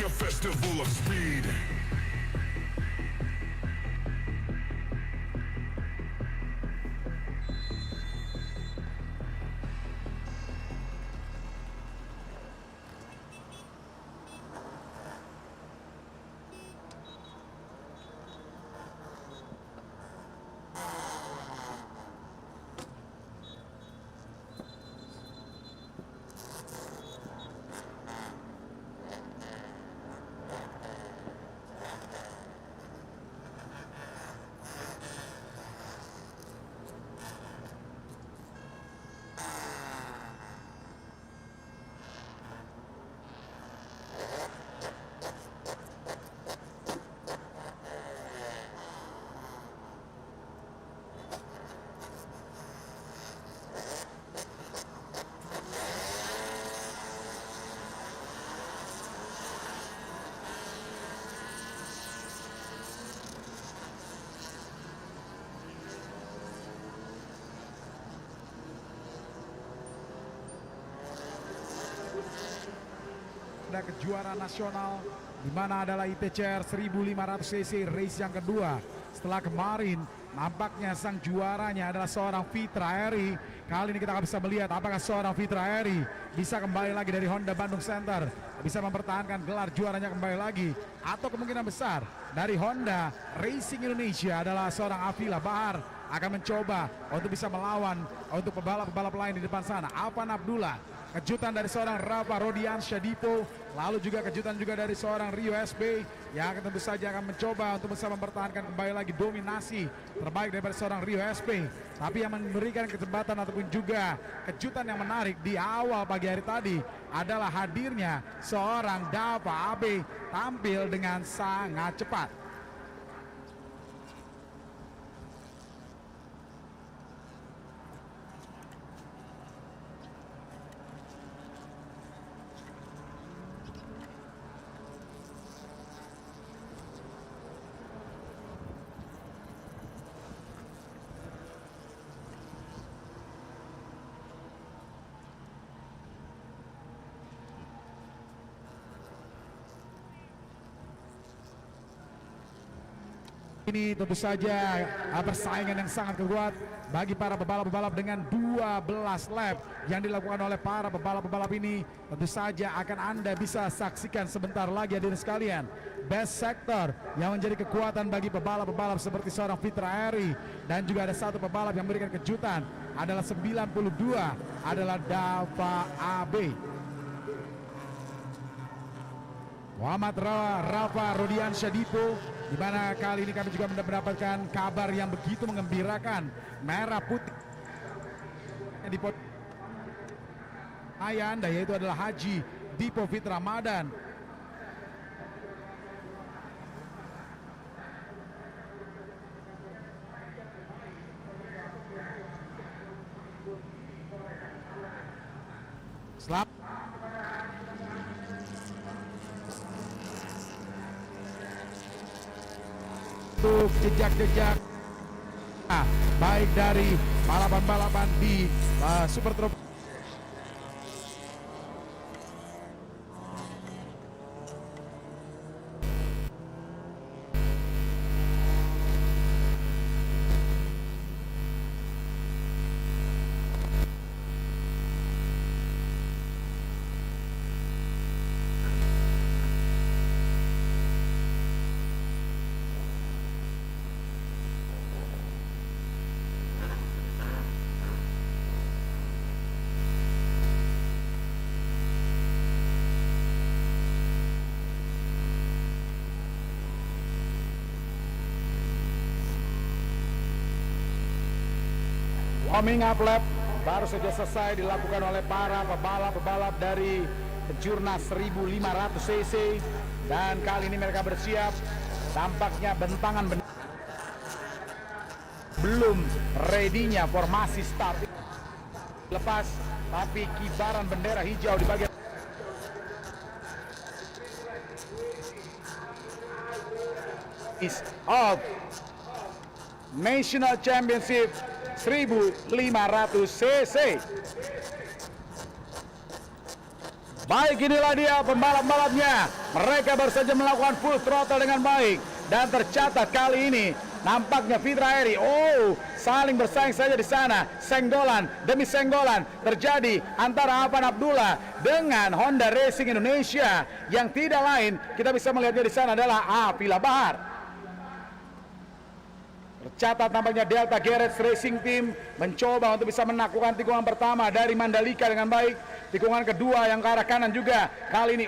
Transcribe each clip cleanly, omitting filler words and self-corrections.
a festival of speed. Ada kejuaraan nasional di mana adalah ITCR 1500 cc race yang kedua. Setelah kemarin nampaknya sang juaranya adalah seorang Fitra Eri. Kali ini kita akan bisa melihat apakah seorang Fitra Eri bisa kembali lagi dari Honda Bandung Center, bisa mempertahankan gelar juaranya kembali lagi, atau kemungkinan besar dari Honda Racing Indonesia adalah seorang Avila Bahar akan mencoba untuk bisa melawan untuk pebalap-pebalap lain di depan sana. Alvan Abdullah, kejutan dari seorang Rafa Rodiansyah Dipo, lalu juga kejutan juga dari seorang Rio SB yang akan tentu saja akan mencoba untuk bisa mempertahankan kembali lagi dominasi terbaik daripada seorang Rio SB. Tapi yang memberikan kesempatan ataupun juga kejutan yang menarik di awal pagi hari tadi adalah hadirnya seorang Dava AB tampil dengan sangat cepat. Ini tentu saja persaingan yang sangat kuat bagi para pebalap-pebalap dengan 12 lap yang dilakukan oleh para pebalap-pebalap ini. Tentu saja akan Anda bisa saksikan sebentar lagi hadirin sekalian. Best sector yang menjadi kekuatan bagi pebalap-pebalap seperti seorang Fitra Eri, dan juga ada satu pebalap yang memberikan kejutan adalah 92 adalah Dava AB. Muhammad Rafa Rodiansyah Dipo, di mana kali ini kami juga mendapatkan kabar yang begitu mengembirakan. Merah putih di ayah Anda yaitu adalah Haji Dipo Fit Ramadan. Selamat untuk jejak-jejak baik dari balapan-balapan di Super Trophy. Warming up lap baru saja selesai dilakukan oleh para pebalap-pebalap dari Kejurnas 1500 cc, dan kali ini mereka bersiap. Tampaknya bentangan belum ready-nya formasi start lepas, tapi kibaran bendera hijau di bagian of National Championship 1500 cc. Baik, inilah dia pembalap-balapnya. Mereka baru saja melakukan full throttle dengan baik. Dan tercatat kali ini nampaknya Fitra Eri, saling bersaing saja di sana. Senggolan demi senggolan terjadi antara Afan Abdullah dengan Honda Racing Indonesia. Yang tidak lain, kita bisa melihatnya di sana adalah Avila Bahar. Tercatat nampaknya Delta Garage Racing Team mencoba untuk bisa menaklukkan tikungan pertama dari Mandalika dengan baik. Tikungan kedua yang ke arah kanan juga kali ini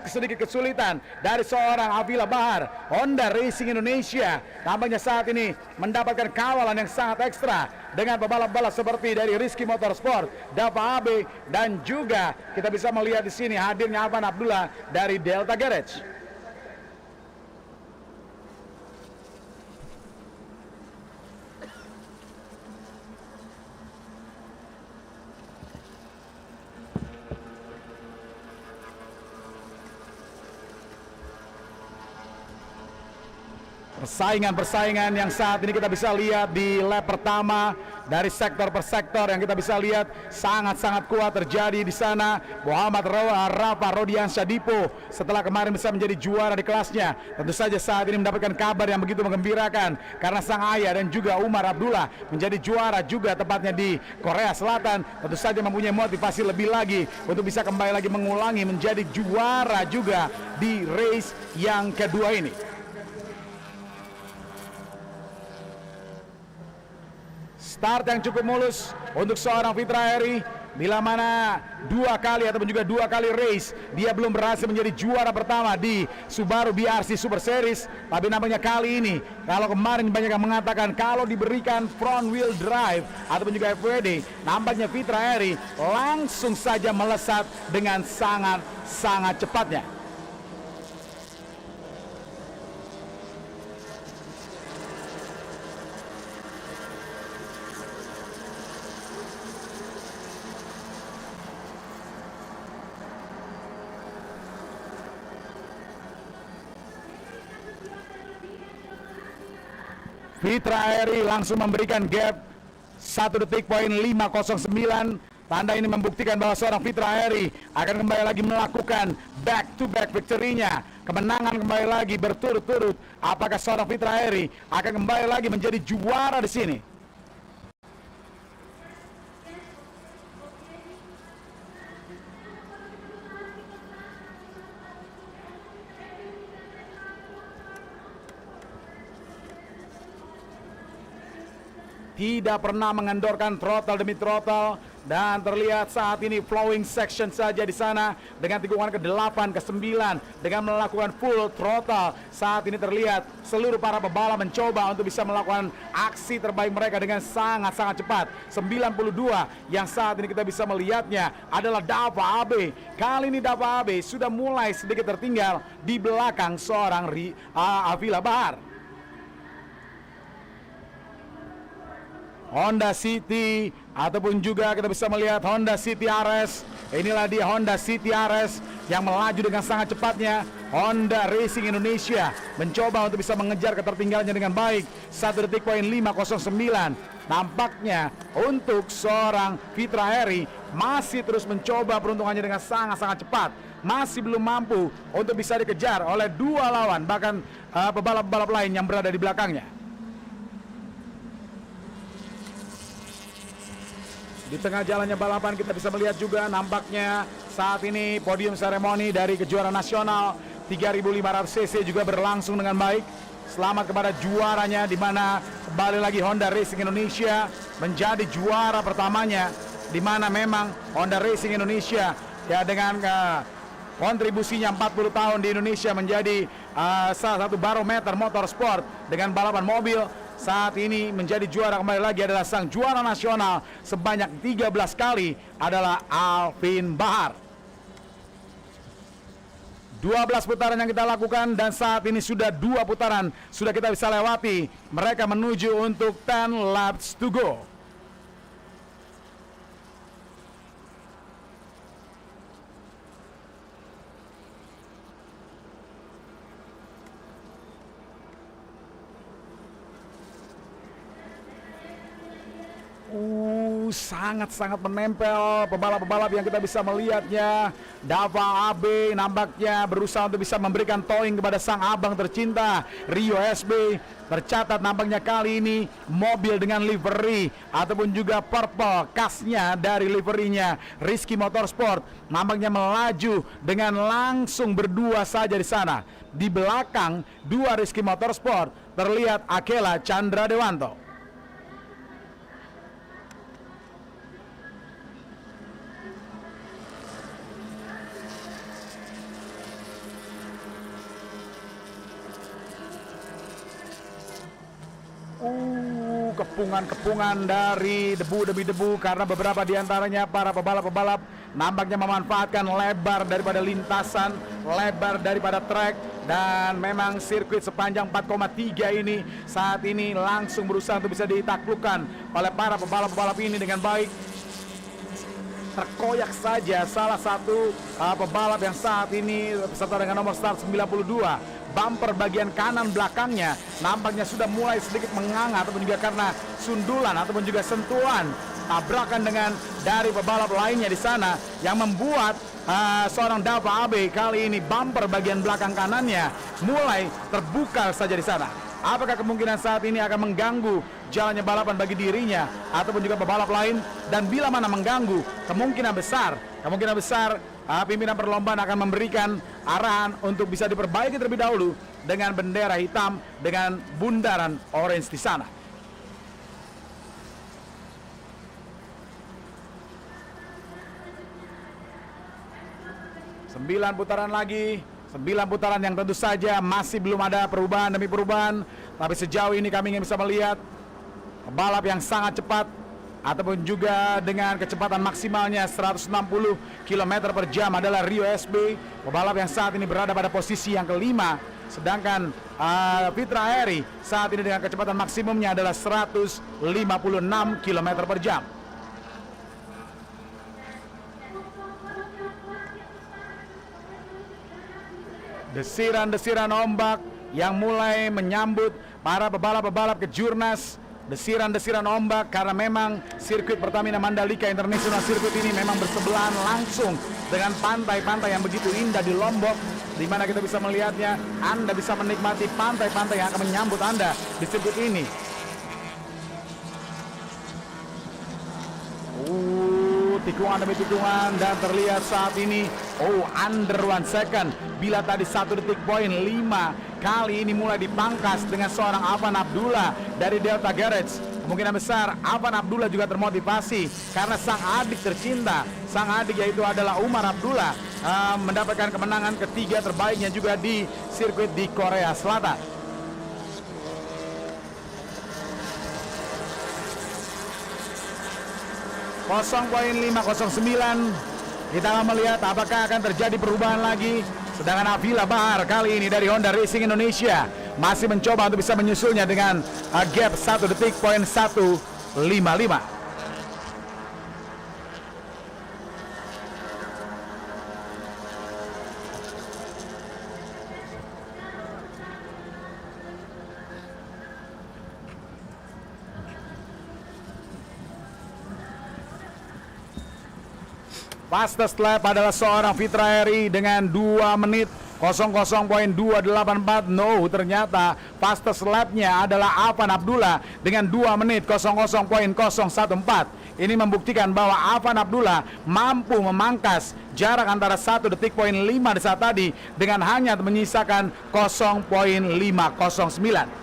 sedikit kesulitan dari seorang Avila Bahar. Honda Racing Indonesia nampaknya saat ini mendapatkan kawalan yang sangat ekstra dengan pebalap-balap seperti dari Rizky Motorsport, Dava Abe, dan juga kita bisa melihat di sini hadirnya Afan Abdullah dari Delta Garage. Persaingan-persaingan yang saat ini kita bisa lihat di lap pertama dari sektor per sektor yang kita bisa lihat sangat-sangat kuat terjadi di sana. Muhammad Rafa Rodiansyah Dipo setelah kemarin bisa menjadi juara di kelasnya, tentu saja saat ini mendapatkan kabar yang begitu menggembirakan karena sang ayah dan juga Umar Abdullah menjadi juara juga tepatnya di Korea Selatan. Tentu saja mempunyai motivasi lebih lagi untuk bisa kembali lagi mengulangi menjadi juara juga di race yang kedua ini. Start yang cukup mulus untuk seorang Fitra Eri, bila mana dua kali race dia belum berhasil menjadi juara pertama di Subaru BRC Super Series. Tapi nampaknya kali ini, kalau kemarin banyak yang mengatakan kalau diberikan front wheel drive ataupun juga FWD, nampaknya Fitra Eri langsung saja melesat dengan sangat cepatnya. Fitra Eri langsung memberikan gap 1 detik poin 509. Tanda ini membuktikan bahwa seorang Fitra Eri akan kembali lagi melakukan back to back victory-nya. Kemenangan kembali lagi berturut-turut. Apakah seorang Fitra Eri akan kembali lagi menjadi juara di sini? Tidak pernah mengendorkan throttle demi throttle, dan terlihat saat ini flowing section saja di sana dengan tikungan ke-8, ke-9 dengan melakukan full throttle. Saat ini terlihat seluruh para pebalap mencoba untuk bisa melakukan aksi terbaik mereka dengan sangat cepat. 92 yang saat ini kita bisa melihatnya adalah Dava Abe. Kali ini Dava Abe sudah mulai sedikit tertinggal di belakang seorang Avila Bahar. Honda City ataupun juga kita bisa melihat Honda City RS. Inilah dia Honda City RS yang melaju dengan sangat cepatnya. Honda Racing Indonesia mencoba untuk bisa mengejar ketertinggalannya dengan baik. 1 detik poin 509. Nampaknya untuk seorang Fitra Eri masih terus mencoba peruntungannya dengan sangat cepat. Masih belum mampu untuk bisa dikejar oleh dua lawan, bahkan pebalap-pebalap lain yang berada di belakangnya. Di tengah jalannya balapan kita bisa melihat juga nampaknya saat ini podium seremoni dari kejuaraan nasional 3500 cc juga berlangsung dengan baik. Selamat kepada juaranya, di mana kembali lagi Honda Racing Indonesia menjadi juara pertamanya, di mana memang Honda Racing Indonesia ya dengan kontribusinya 40 tahun di Indonesia menjadi salah satu barometer motorsport dengan balapan mobil. Saat ini menjadi juara kembali lagi adalah sang juara nasional sebanyak 13 kali adalah Alvin Bahar. 12 putaran yang kita lakukan dan saat ini sudah 2 putaran sudah kita bisa lewati. Mereka menuju untuk 10 laps to go. sangat-sangat menempel pebalap-pebalap yang kita bisa melihatnya. Dava AB nampaknya berusaha untuk bisa memberikan towing kepada sang abang tercinta Rio SB. Tercatat nampaknya kali ini mobil dengan livery ataupun juga purple khasnya dari liverinya Rizky Motorsport nampaknya melaju dengan langsung berdua saja di sana. Di belakang dua Rizky Motorsport terlihat Akela Chandra Dewanto. Kepungan-kepungan dari debu demi debu karena beberapa diantaranya para pebalap-pebalap nampaknya memanfaatkan lebar daripada lintasan, lebar daripada trek, dan memang sirkuit sepanjang 4,3 ini saat ini langsung berusaha untuk bisa ditaklukkan oleh para pebalap-pebalap ini dengan baik. Terkoyak saja salah satu pebalap yang saat ini beserta dengan nomor start 92. Bumper bagian kanan belakangnya nampaknya sudah mulai sedikit menganga ataupun juga karena sundulan ataupun juga sentuhan tabrakan dengan dari pebalap lainnya di sana yang membuat seorang Dava AB kali ini bumper bagian belakang kanannya mulai terbuka saja di sana. Apakah kemungkinan saat ini akan mengganggu jalannya balapan bagi dirinya ataupun juga pebalap lain? Dan bila mana mengganggu, kemungkinan besar pimpinan perlombaan akan memberikan arahan untuk bisa diperbaiki terlebih dahulu dengan bendera hitam dengan bundaran orange di sana. Sembilan putaran lagi. 9 putaran yang tentu saja masih belum ada perubahan demi perubahan. Tapi sejauh ini kami ingin bisa melihat pembalap yang sangat cepat ataupun juga dengan kecepatan maksimalnya 160 km per jam adalah Rio SB, pebalap yang saat ini berada pada posisi yang kelima. Sedangkan Fitra Eri saat ini dengan kecepatan maksimumnya adalah 156 km per jam. Desiran-desiran ombak yang mulai menyambut para pebalap-pebalap kejurnas. Desiran-desiran ombak karena memang sirkuit Pertamina Mandalika International Circuit ini memang bersebelahan langsung dengan pantai-pantai yang begitu indah di Lombok, di mana kita bisa melihatnya. Anda bisa menikmati pantai-pantai yang akan menyambut Anda di sirkuit ini. Tikungan demi tikungan dan terlihat saat ini under 1 second. Bila tadi 1 detik poin 5, kali ini mulai dipangkas dengan seorang Afan Abdullah dari Delta Garage. Kemungkinan besar Afan Abdullah juga termotivasi karena sang adik tercinta, sang adik yaitu adalah Umar Abdullah mendapatkan kemenangan ketiga terbaiknya juga di sirkuit di Korea Selatan. .509. Kita akan melihat apakah akan terjadi perubahan lagi. Sedangkan Avila Bahar kali ini dari Honda Racing Indonesia masih mencoba untuk bisa menyusulnya dengan gap 1 detik poin 155. Fastest lap adalah seorang Fitra Eri dengan 2 menit 00.284. No, ternyata fastest lapnya adalah Afan Abdullah dengan 2 menit 00.014. Ini membuktikan bahwa Afan Abdullah mampu memangkas jarak antara 1 detik poin 5 di saat tadi dengan hanya menyisakan 0.509.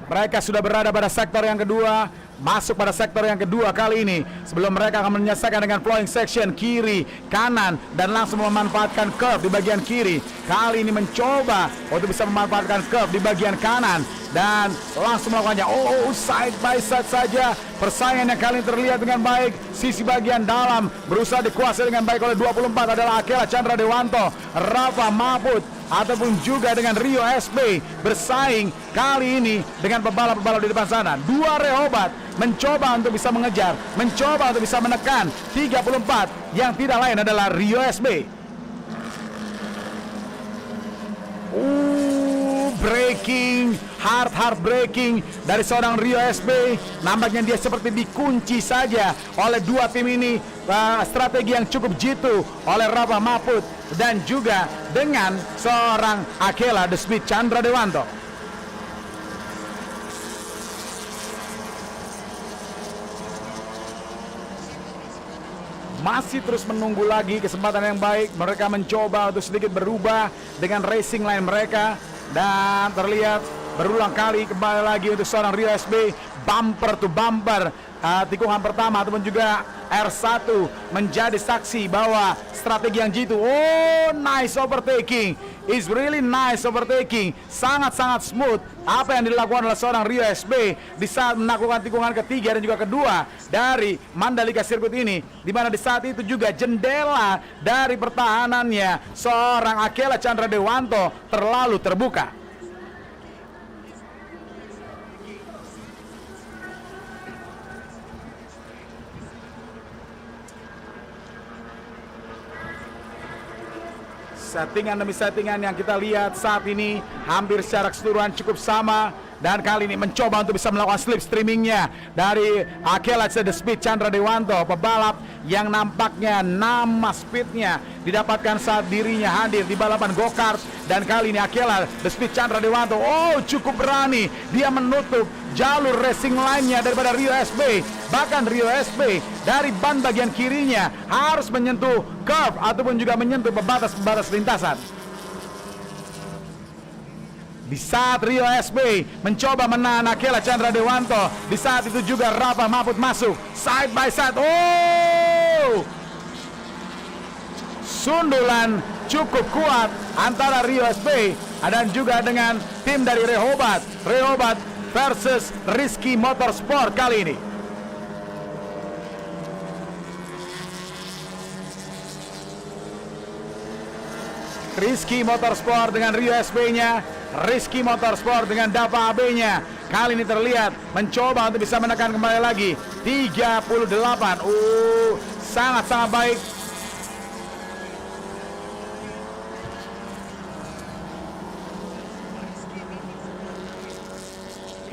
Mereka sudah berada pada sektor yang kedua, masuk pada sektor yang kedua kali ini. Sebelum mereka akan menyelesaikan dengan flowing section kiri, kanan, dan langsung memanfaatkan curve di bagian kiri. Kali ini mencoba untuk bisa memanfaatkan curve di bagian kanan dan langsung melakukannya. Side by side saja. Persaingan yang kali ini terlihat dengan baik. Sisi bagian dalam berusaha dikuasai dengan baik oleh 24 adalah Akela Chandra Dewanto, Rafa Mahfud, ataupun juga dengan Rio SB bersaing kali ini dengan pebalap-pebalap di depan sana. 2 Rehobat mencoba untuk bisa mengejar, mencoba untuk bisa menekan 34 yang tidak lain adalah Rio SB. Breaking, hard breaking dari seorang Rio SB. Nampaknya dia seperti dikunci saja oleh dua tim ini. Strategi yang cukup jitu oleh Rafa Mahfud dan juga dengan seorang Akela The Speed Chandra Dewanto. Masih terus menunggu lagi kesempatan yang baik. Mereka mencoba untuk sedikit berubah dengan racing line mereka. Dan terlihat berulang kali kembali lagi untuk seorang Rio SB. Bumper to bumper, tikungan pertama ataupun juga R1 menjadi saksi bahwa strategi yang jitu. Oh, nice overtaking. It's really nice overtaking. Sangat-sangat smooth apa yang dilakukan oleh seorang Rio SB di saat melakukan tikungan ketiga dan juga kedua dari Mandalika Circuit ini, di mana di saat itu juga jendela dari pertahanannya seorang Akela Chandra Dewanto terlalu terbuka. Settingan demi settingan yang kita lihat saat ini hampir secara keseluruhan cukup sama. Dan kali ini mencoba untuk bisa melakukan slip streamingnya dari Akela The Speed Chandra Dewanto, pebalap yang nampaknya nama speednya didapatkan saat dirinya hadir di balapan go-kart. Dan kali ini Akela The Speed Chandra Dewanto, oh cukup berani, dia menutup jalur racing line-nya daripada Rio SB. Bahkan Rio SB dari ban bagian kirinya harus menyentuh curve ataupun juga menyentuh pembatas-pembatas lintasan. Di saat Rio SB mencoba menahan Akela Chandra Dewanto, di saat itu juga Rafa Mahfud masuk side by side. Oh, sundulan cukup kuat antara Rio SB dan juga dengan tim dari Rehoboth versus Rizky Motorsport kali ini. Rizky Motorsport dengan Rio SB-nya, Rizky Motorsport dengan Dava AB-nya. Kali ini terlihat mencoba untuk bisa menekan kembali lagi 38. Sangat-sangat baik.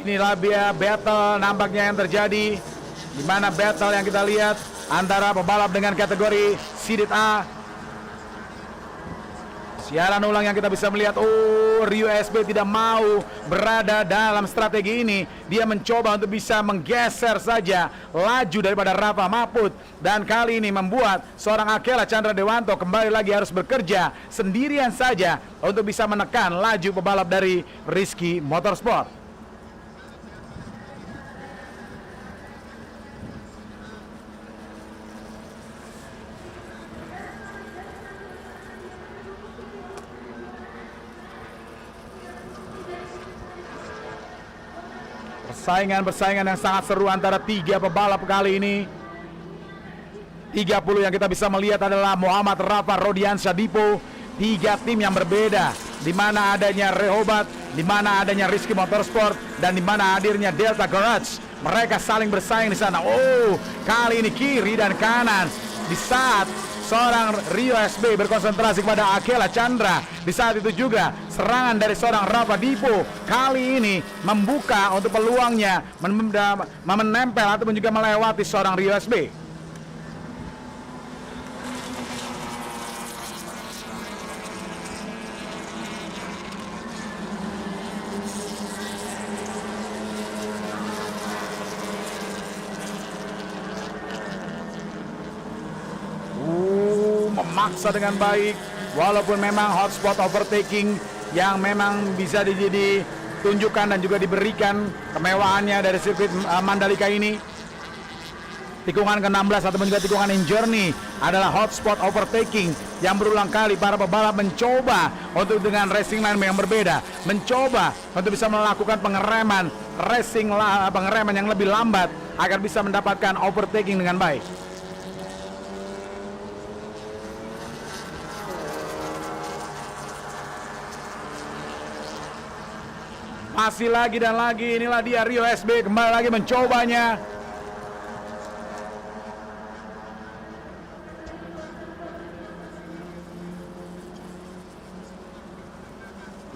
Inilah dia battle nampaknya yang terjadi, di mana battle yang kita lihat antara pebalap dengan kategori Seeded A. Siaran ulang yang kita bisa melihat, Rio SB tidak mau berada dalam strategi ini. Dia mencoba untuk bisa menggeser saja laju daripada Rafa Mahfud. Dan kali ini membuat seorang Akela Chandra Dewanto kembali lagi harus bekerja sendirian saja untuk bisa menekan laju pebalap dari Rizky Motorsport. Persaingan yang sangat seru antara tiga pebalap kali ini. 30 yang kita bisa melihat adalah Muhammad Rafa Rodiansyah Dipo. Tiga tim yang berbeda, di mana adanya Rehoboth, di mana adanya Rizky Motorsport, dan di mana hadirnya Delta Garage. Mereka saling bersaing di sana. Kali ini kiri dan kanan. Di saat seorang Rio SB berkonsentrasi kepada Akela Chandra, di saat itu juga serangan dari seorang Rafa Dipo kali ini membuka untuk peluangnya menempel ataupun juga melewati seorang Rio SB. Memaksa dengan baik, walaupun memang hotspot overtaking yang memang bisa ditunjukkan dan juga diberikan kemewahannya dari sirkuit Mandalika ini. Tikungan ke-16 ataupun juga tikungan in journey adalah hotspot overtaking yang berulang kali para pebalap mencoba untuk dengan racing line yang berbeda, mencoba untuk bisa melakukan pengereman yang lebih lambat agar bisa mendapatkan overtaking dengan baik. Masih lagi dan lagi, inilah dia Rio SB kembali lagi mencobanya.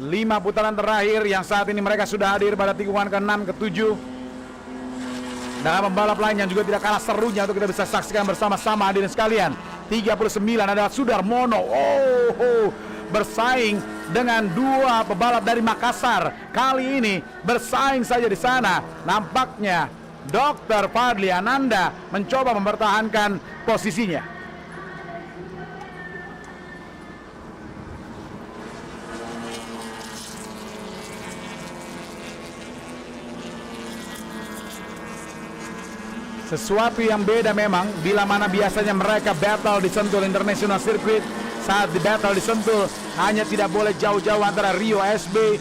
5 putaran terakhir yang saat ini mereka sudah hadir pada tikungan ke-6, ke-7. Dan pembalap lain yang juga tidak kalah serunya untuk kita bisa saksikan bersama-sama hadirin sekalian. 39 adalah Sudarmono. Bersaing dengan 2 pebalap dari Makassar. Kali ini bersaing saja di sana. Nampaknya Dr. Fadli Ananda mencoba mempertahankan posisinya. Sesuatu yang beda memang bila mana biasanya mereka battle di Sentul International Circuit. Saat di battle di Sentul hanya tidak boleh jauh-jauh antara Rio SB,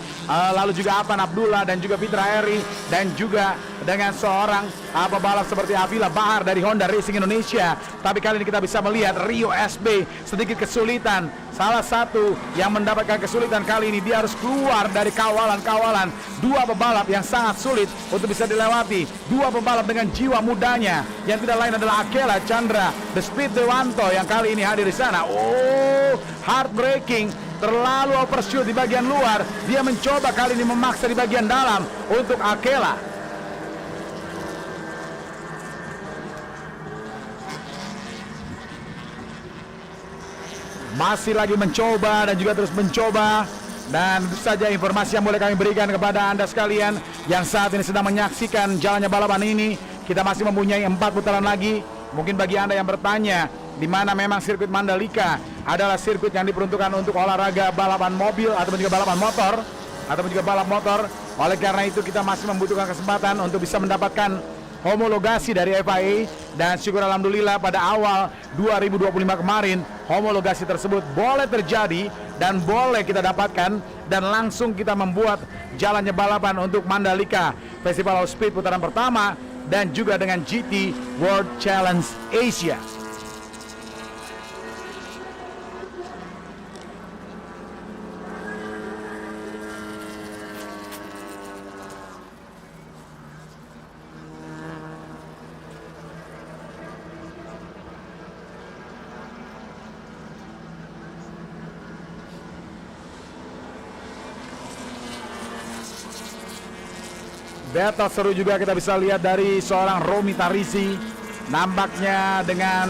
lalu juga Afan Abdullah dan juga Fitra Eri, dan juga dengan seorang pebalap seperti Avila Bahar dari Honda Racing Indonesia. Tapi kali ini kita bisa melihat Rio SB sedikit kesulitan. Salah satu yang mendapatkan kesulitan kali ini, dia harus keluar dari kawalan-kawalan 2 pebalap yang sangat sulit untuk bisa dilewati. 2 pebalap dengan jiwa mudanya yang tidak lain adalah Akela Chandra The Speed Dewanto yang kali ini hadir di sana. Heartbreaking, terlalu overshoot di bagian luar. Dia mencoba kali ini memaksa di bagian dalam untuk Akela. Masih lagi mencoba dan juga terus mencoba. Dan tentu saja informasi yang boleh kami berikan kepada Anda sekalian yang saat ini sedang menyaksikan jalannya balapan ini, kita masih mempunyai 4 putaran lagi. Mungkin bagi Anda yang bertanya, di mana memang sirkuit Mandalika adalah sirkuit yang diperuntukkan untuk olahraga balapan mobil ataupun juga balapan motor ataupun juga balap motor. Oleh karena itu kita masih membutuhkan kesempatan untuk bisa mendapatkan homologasi dari FIA, dan syukur alhamdulillah pada awal 2025 kemarin homologasi tersebut boleh terjadi dan boleh kita dapatkan, dan langsung kita membuat jalannya balapan untuk Mandalika Festival of Speed putaran pertama dan juga dengan GT World Challenge Asia. Battle seru juga kita bisa lihat dari seorang Romy Tarisi. Nampaknya dengan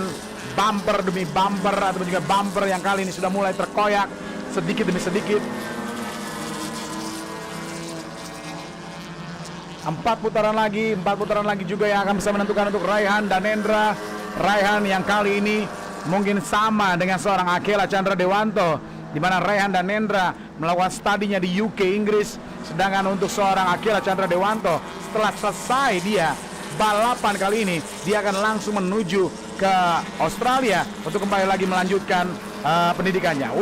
bumper demi bumper atau juga bumper yang kali ini sudah mulai terkoyak sedikit demi sedikit. 4 putaran lagi juga yang akan bisa menentukan untuk Raihan dan Nendra. Raihan yang kali ini mungkin sama dengan seorang Akela Chandra Dewanto, di mana Raihan dan Nendra melakukan studinya di UK, Inggris. Sedangkan untuk seorang Akela Chandra Dewanto, setelah selesai dia balapan kali ini, dia akan langsung menuju ke Australia untuk kembali lagi melanjutkan pendidikannya.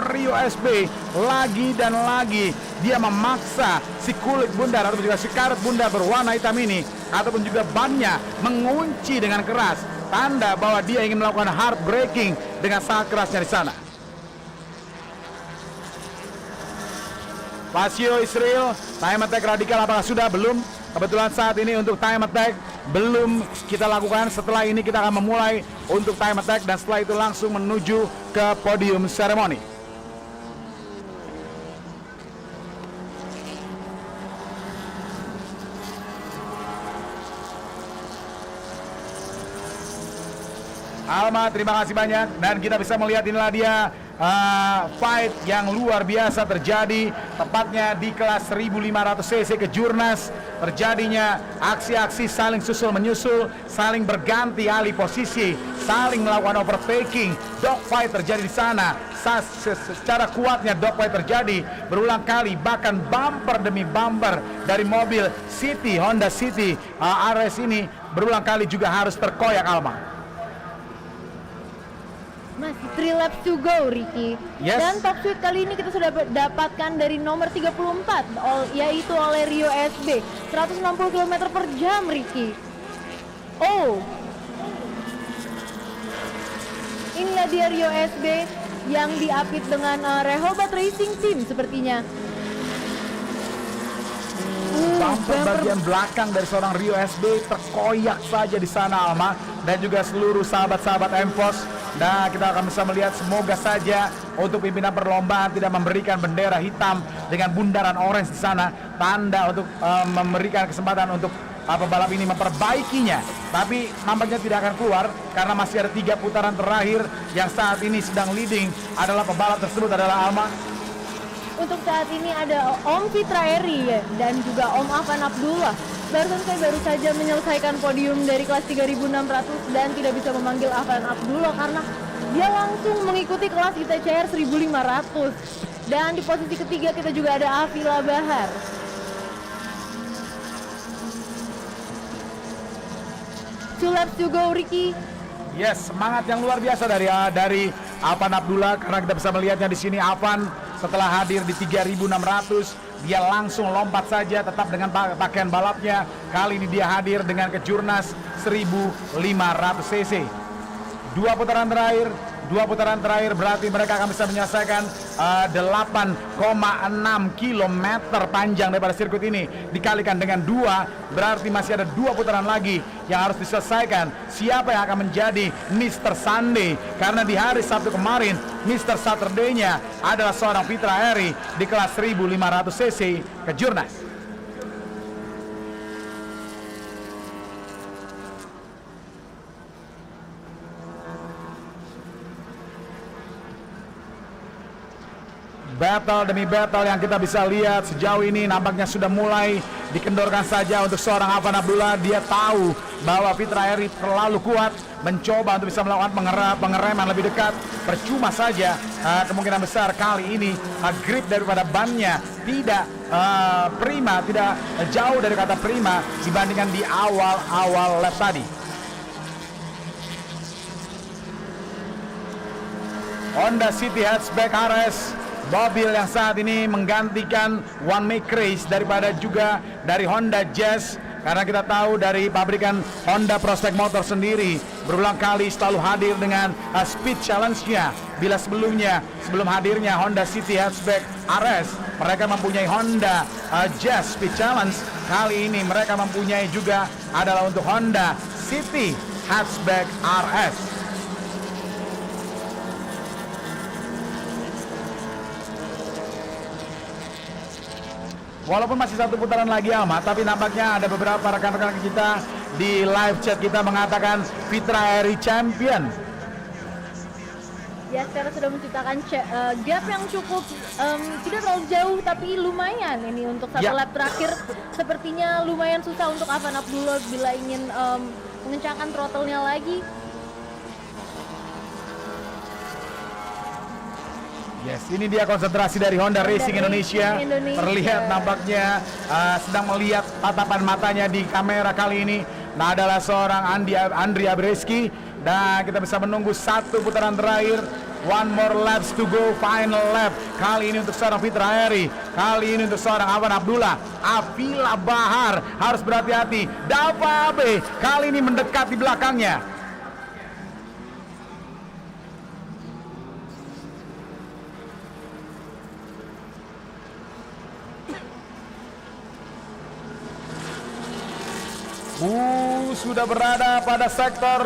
Rio SB lagi dan lagi dia memaksa si kulit bundar ataupun juga si karet bundar berwarna hitam ini ataupun juga bannya mengunci dengan keras, tanda bahwa dia ingin melakukan heartbreaking dengan sangat kerasnya di sana. Pasio Israel, time attack radikal apakah sudah? Belum. Kebetulan saat ini untuk time attack belum kita lakukan. Setelah ini kita akan memulai untuk time attack dan setelah itu langsung menuju ke podium ceremony. Alma, terima kasih banyak. Dan kita bisa melihat inilah dia fight yang luar biasa terjadi tepatnya di kelas 1500 cc kejurnas. Terjadinya aksi-aksi saling susul menyusul, saling berganti alih posisi, saling melakukan overtaking. Dogfight terjadi di sana. Secara kuatnya dogfight terjadi berulang kali, bahkan bumper demi bumper dari mobil City, Honda City RS ini berulang kali juga harus terkoyak, Alma. Masih 3 laps to go, Ricky. Yes. Dan top speed kali ini kita sudah dapatkan dari nomor 34, yaitu oleh Rio SB, 160 km per jam, Ricky. Inilah dia Rio SB yang diapit dengan Rehoboth Racing Team sepertinya. Bumper bagian belakang dari seorang Rio SB terkoyak saja di sana, Alma, dan juga seluruh sahabat-sahabat MFOS. Nah, kita akan bisa melihat, semoga saja untuk pimpinan perlombaan tidak memberikan bendera hitam dengan bundaran orange di sana, tanda untuk memberikan kesempatan untuk pebalap ini memperbaikinya. Tapi nampaknya tidak akan keluar karena masih ada 3 putaran terakhir. Yang saat ini sedang leading adalah pebalap tersebut adalah Alma. Untuk saat ini ada Om Fitra Eri ya, dan juga Om Afan Abdullah. Baru saja menyelesaikan podium dari kelas 3600 dan tidak bisa memanggil Afan Abdullah karena dia langsung mengikuti kelas ITCR 1500. Dan di posisi ketiga kita juga ada Afila Bahar. Two laps to go, Ricky. Yes, semangat yang luar biasa dari Afan Abdullah karena kita bisa melihatnya di sini. Afan setelah hadir di 3600 dia langsung lompat saja tetap dengan pakaian balapnya. Kali ini dia hadir dengan Kejurnas 1500 cc. 2 putaran terakhir berarti mereka akan bisa menyelesaikan 8,6 km panjang daripada sirkuit ini. Dikalikan dengan 2 berarti masih ada 2 putaran lagi yang harus diselesaikan. Siapa yang akan menjadi Mr. Sunday? Karena di hari Sabtu kemarin Mr. Saturday-nya adalah seorang Fitra Eri di kelas 1500 cc Kejurnas. Battle demi battle yang kita bisa lihat sejauh ini nampaknya sudah mulai dikendorkan saja untuk seorang Afan Abdullah. Dia tahu bahwa Fitra Eri terlalu kuat, mencoba untuk bisa melakukan pengereman lebih dekat. Percuma saja, kemungkinan besar kali ini grip daripada bannya tidak prima, tidak jauh dari kata prima dibandingkan di awal lap tadi. Honda City Hatchback RS, mobil yang saat ini menggantikan One Make Race daripada juga dari Honda Jazz. Karena kita tahu dari pabrikan Honda Prospect Motor sendiri berulang kali selalu hadir dengan speed challenge-nya. Bila sebelum hadirnya Honda City Hatchback RS, mereka mempunyai Honda Jazz Speed Challenge. Kali ini mereka mempunyai juga adalah untuk Honda City Hatchback RS. Walaupun masih 1 putaran lagi Alma, tapi nampaknya ada beberapa rekan-rekan kita di live chat kita mengatakan Fitra Eri champion. Ya, sekarang sudah menciptakan gap yang cukup tidak terlalu jauh tapi lumayan ini untuk satu lap terakhir. Sepertinya lumayan susah untuk Afan Abdullah bila ingin mengencangkan throttle-nya lagi. Yes, ini dia konsentrasi dari Honda Racing Indonesia. Terlihat nampaknya sedang melihat tatapan matanya di kamera kali ini. Nah, adalah seorang Andrea Breski. Dan kita bisa menunggu 1 putaran terakhir. One more laps to go, final lap. Kali ini untuk seorang Fitra Eri. Kali ini untuk seorang Afan Abdullah. Afila Bahar harus berhati-hati. Dava Abe kali ini mendekat di belakangnya. Sudah berada pada sektor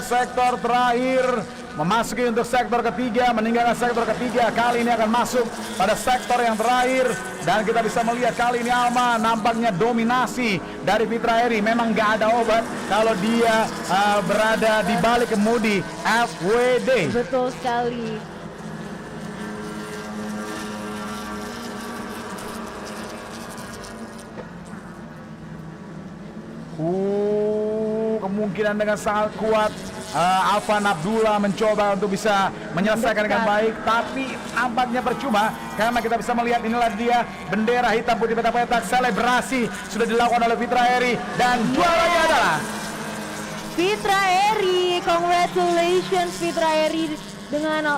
terakhir, memasuki untuk sektor ketiga, meninggalkan sektor ketiga. Kali ini akan masuk pada sektor yang terakhir. Dan kita bisa melihat kali ini Alma nampaknya dominasi dari Fitra Eri. Memang gak ada obat kalau dia berada di balik kemudi FWD. Betul sekali. Kemungkinan dengan sangat kuat Afan Abdullah mencoba untuk bisa menyelesaikan dengan baik, tapi nampaknya percuma karena kita bisa melihat inilah dia bendera hitam putih petak-petak. Selebrasi sudah dilakukan oleh Fitra Eri dan juaranya adalah Fitra Eri. Congratulations Fitra Eri dengan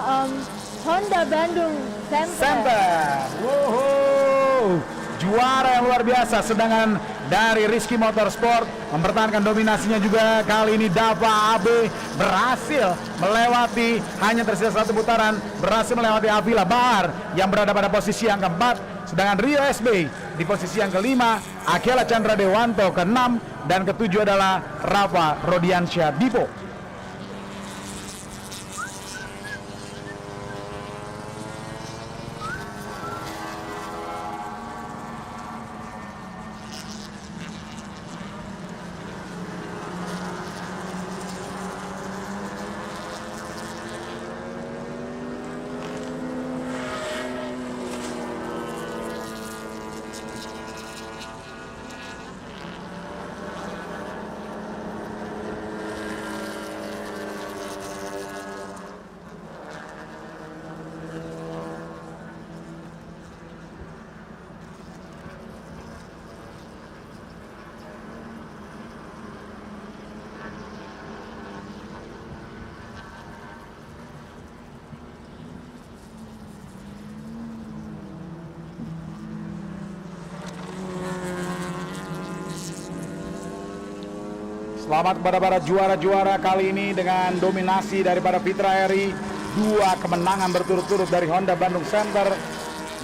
Honda Bandung Center. Wow. Juara yang luar biasa. Sedangkan dari Rizky Motorsport mempertahankan dominasinya juga. Kali ini Dava Abe berhasil melewati, hanya tersisa 1 putaran, berhasil melewati Afila Bahar yang berada pada posisi yang keempat. Sedangkan Rio SB di posisi yang kelima, Akela Chandra Dewanto ke-6, dan ke-7 adalah Rafa Rodiansyah Dipo. Selamat kepada para juara-juara kali ini dengan dominasi daripada Fitra Eri, 2 kemenangan berturut-turut dari Honda Bandung Center,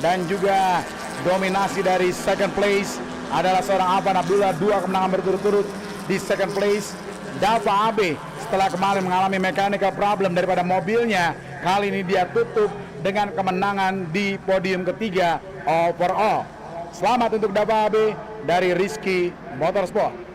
dan juga dominasi dari second place adalah seorang Afan Abdullah, 2 kemenangan berturut-turut di second place. Dava Abe setelah kemarin mengalami mechanical problem daripada mobilnya, kali ini dia tutup dengan kemenangan di podium ketiga overall. Selamat untuk Dava Abe dari Rizky Motorsport.